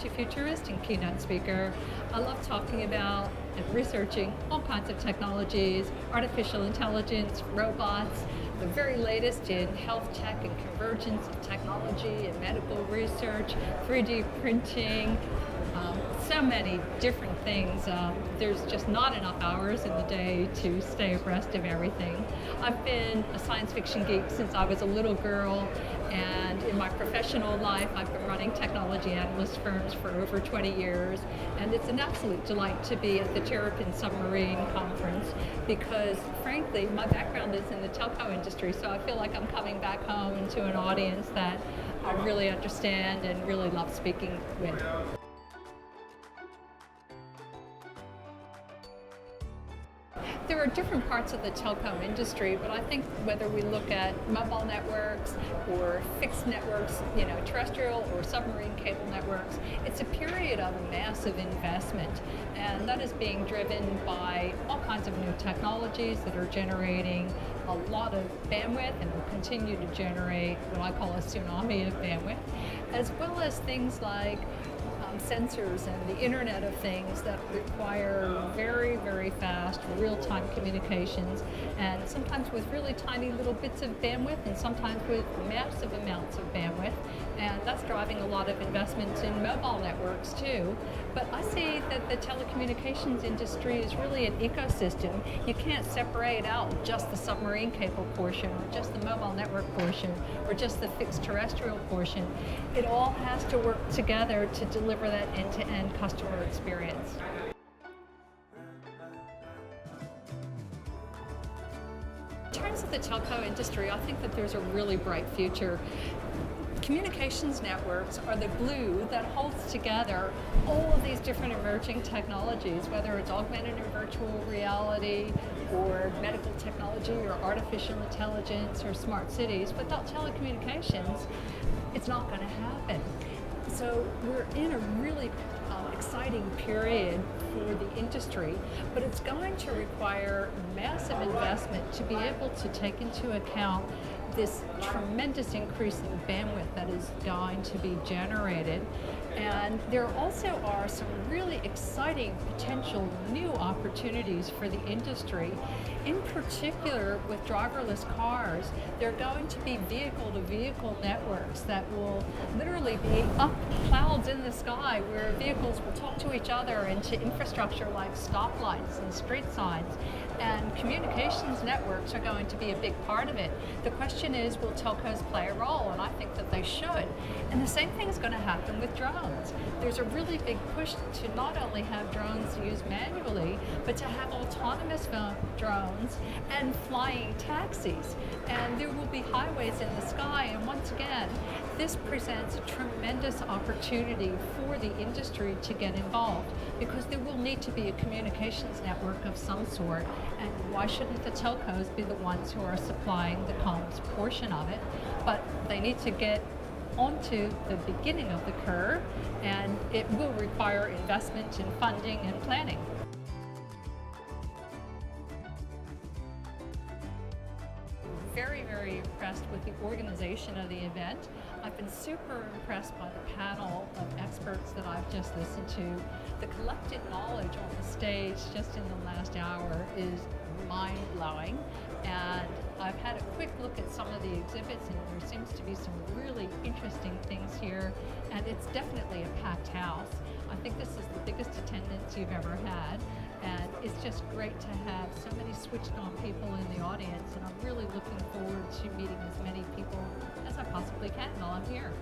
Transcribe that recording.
multi-futurist and keynote speaker. I love talking about and researching all kinds of technologies, artificial intelligence, robots, the very latest in health tech and convergence of technology and medical research, 3D printing, so many different things. There's just not enough hours in the day to stay abreast of everything. I've been a science fiction geek since I was a little girl, and in my professional life I've been running technology analyst firms for over 20 years, and it's an absolute delight to be at the Telecom Submarine conference because frankly my background is in the telco industry, so I feel like I'm coming back home into an audience that I really understand and really love speaking with. There are different parts of the telco industry, but I think whether we look at mobile networks or fixed networks, terrestrial or submarine cable networks, it's a period of massive investment, and that is being driven by all kinds of new technologies that are generating a lot of bandwidth and will continue to generate what I call a tsunami of bandwidth, as well as things like sensors and the Internet of Things that require very, very fast, real-time communications, and sometimes with really tiny little bits of bandwidth and sometimes with massive amounts of bandwidth, and that's driving a lot of investments in mobile networks too. But I see that the telecommunications industry is really an ecosystem. You can't separate out just the submarine cable portion or just the mobile network portion or just the fixed terrestrial portion. It all has to work together to deliver that end-to-end customer experience. In terms of the telco industry, I think that there's a really bright future. Communications networks are the glue that holds together all of these different emerging technologies, whether it's augmented and virtual reality or medical technology or artificial intelligence or smart cities. Without telecommunications, it's not going to happen. So we're in a really exciting period for the industry, but it's going to require massive investment to be able to take into account this tremendous increase in bandwidth that is going to be generated. And there also are some really exciting potential new opportunities for the industry. In particular, with driverless cars, there are going to be vehicle-to-vehicle networks that will literally be up clouds in the sky where vehicles will talk to each other and to infrastructure like stoplights and street signs. And communications networks are going to be a big part of it. The question is, will telcos play a role? And I think that they should. And the same thing is going to happen with drones. There's a really big push to not only have drones used manually, but to have autonomous drones and flying taxis. And there will be highways in the sky. And once again, this presents a tremendous opportunity for the industry to get involved, because there will need to be a communications network of some sort. And why shouldn't the telcos be the ones who are supplying the comms portion of it? But they need to get onto the beginning of the curve, and it will require investment in funding and planning. Very, very impressed with the organization of the event. I've been super impressed by the panel of experts that I've just listened to. The collected knowledge on the stage just in the last hour is mind-blowing, and I've had a quick look at some of the exhibits, and there seems to be some really interesting things here, and it's definitely a packed house. I think this is the biggest attendance you've ever had, and it's just great to have so many switched on people in the audience, and I'm really looking forward to meeting as many people as I possibly can while I'm here.